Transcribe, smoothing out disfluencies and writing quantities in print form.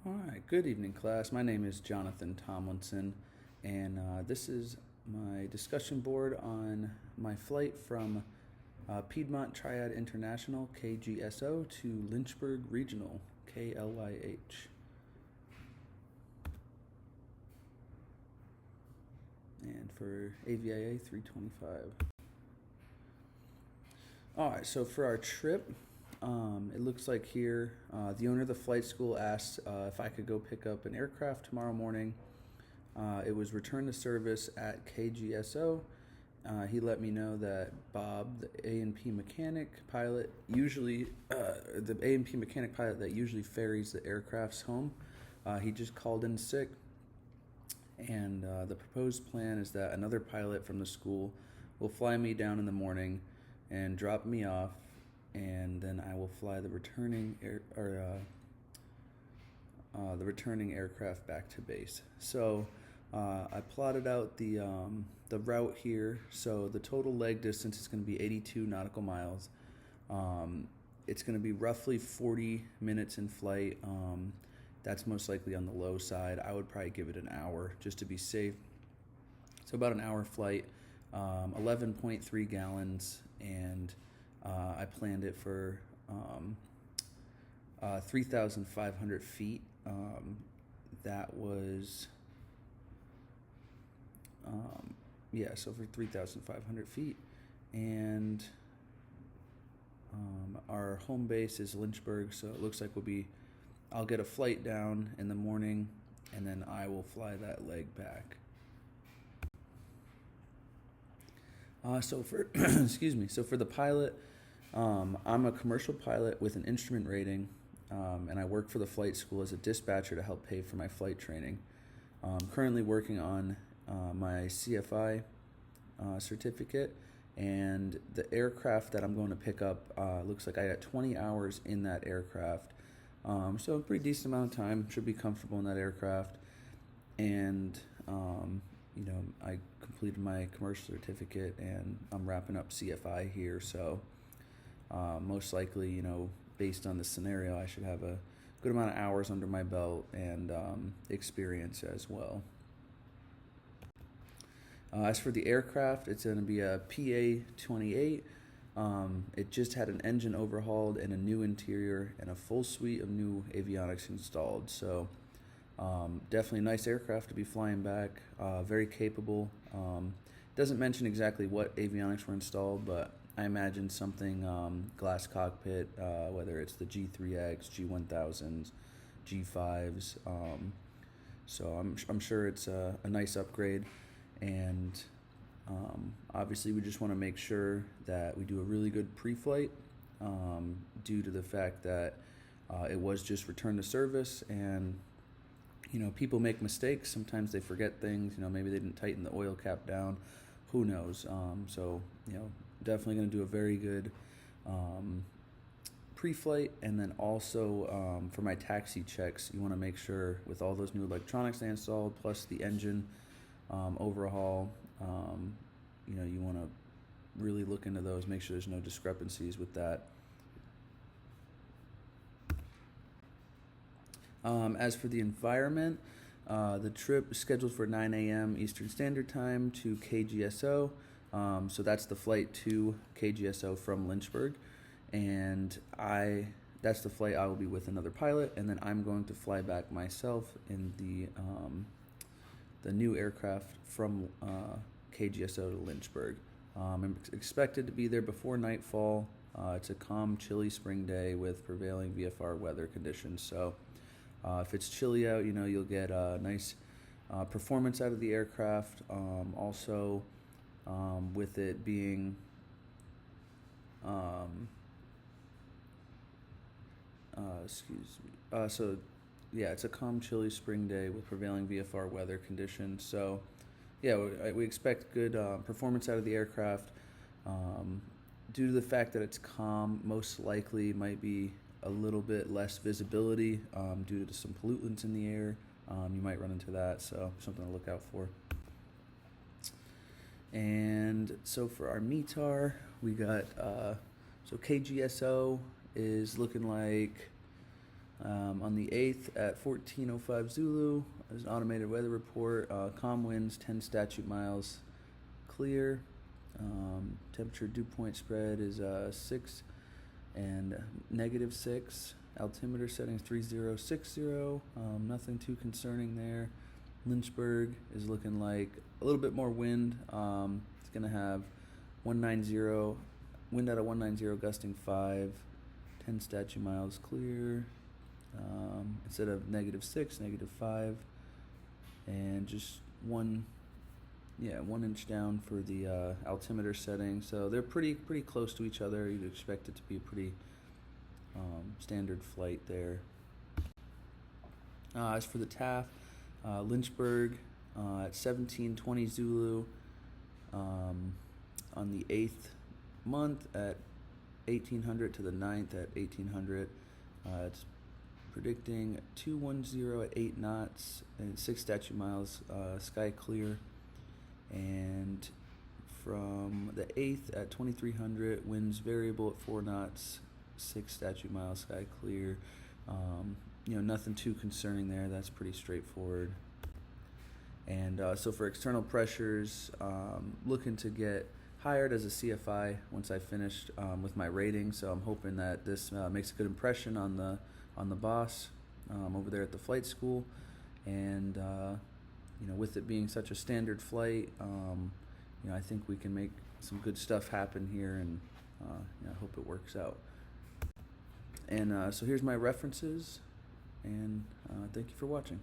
All right, good evening, class. My name is Jonathan Tomlinson, and this is my discussion board on my flight from Piedmont Triad International, KGSO, to Lynchburg Regional, KLYH. And for AVIA 325. All right, so for our trip, it looks like here the owner of the flight school asked if I could go pick up an aircraft tomorrow morning. It was returned to service at KGSO. He let me know that Bob, the A&P mechanic pilot, the A&P mechanic pilot that usually ferries the aircrafts home, he just called in sick. And the proposed plan is that another pilot from the school will fly me down in the morning and drop me off, and then I will fly the returning aircraft back to base. So I plotted out the route here. So the total leg distance is going to be 82 nautical miles. It's going to be roughly 40 minutes in flight. That's most likely on the low side. I would probably give it an hour just to be safe. So about an hour flight, 11.3 gallons, and I planned it for 3,500 feet. That was, so for 3,500 feet. And our home base is Lynchburg, so it looks like I'll get a flight down in the morning, and then I will fly that leg back. So for the pilot, I'm a commercial pilot with an instrument rating, and I work for the flight school as a dispatcher to help pay for my flight training. I'm currently working on my CFI certificate, and the aircraft that I'm going to pick up looks like I got 20 hours in that aircraft. So a pretty decent amount of time, should be comfortable in that aircraft. And, I completed my commercial certificate, and I'm wrapping up CFI here. So most likely, based on the scenario, I should have a good amount of hours under my belt and experience as well. As for the aircraft, it's going to be a PA-28. It just had an engine overhauled and a new interior and a full suite of new avionics installed. So definitely a nice aircraft to be flying back, very capable. Doesn't mention exactly what avionics were installed, but I imagine something glass cockpit, whether it's the G3X, G1000s, G5s. So I'm sure it's a nice upgrade. And obviously we just want to make sure that we do a really good pre-flight, due to the fact that it was just returned to service, and people make mistakes. Sometimes they forget things. Maybe they didn't tighten the oil cap down. Who knows? So definitely going to do a very good pre-flight. And then also for my taxi checks, you want to make sure with all those new electronics they installed, plus the engine overhaul, you want to really look into those, make sure there's no discrepancies with that. As for the environment, the trip is scheduled for 9 a.m. Eastern Standard Time to KGSO. So that's the flight to KGSO from Lynchburg. And that's the flight I will be with another pilot, and then I'm going to fly back myself in the new aircraft from KGSO to Lynchburg. I'm expected to be there before nightfall. It's a calm, chilly spring day with prevailing VFR weather conditions. So if it's chilly out, you'll get a nice performance out of the aircraft. Also, with it being it's a calm, chilly spring day with prevailing VFR weather conditions. So, we expect good performance out of the aircraft. Due to the fact that it's calm, most likely might be a little bit less visibility due to some pollutants in the air. You might run into that, so something to look out for. And so for our METAR, we got KGSO is looking like On the 8th at 14:05 Zulu, there's an automated weather report. Calm winds, 10 statute miles, clear. Temperature dew point spread is 6 and -6. Altimeter settings 3060. Nothing too concerning there. Lynchburg is looking like a little bit more wind. It's going to have 190, wind out of 190, gusting 5, 10 statute miles clear. Instead of -6, -5, and just 1 inch down for the altimeter setting. So they're pretty close to each other. You'd expect it to be a pretty standard flight there. As for the TAF, Lynchburg at 17:20 Zulu on the 8th month at 1800 to the 9th at 1800. It's predicting 210 at 8 knots and 6 statute miles, sky clear. And from the 8th at 2300, winds variable at 4 knots, 6 statute miles, sky clear. Nothing too concerning there. That's pretty straightforward. And so for external pressures, looking to get hired as a CFI once I finished with my rating. So I'm hoping that this makes a good impression on the boss over there at the flight school. And with it being such a standard flight, I think we can make some good stuff happen here, and I hope it works out. And so here's my references, and thank you for watching.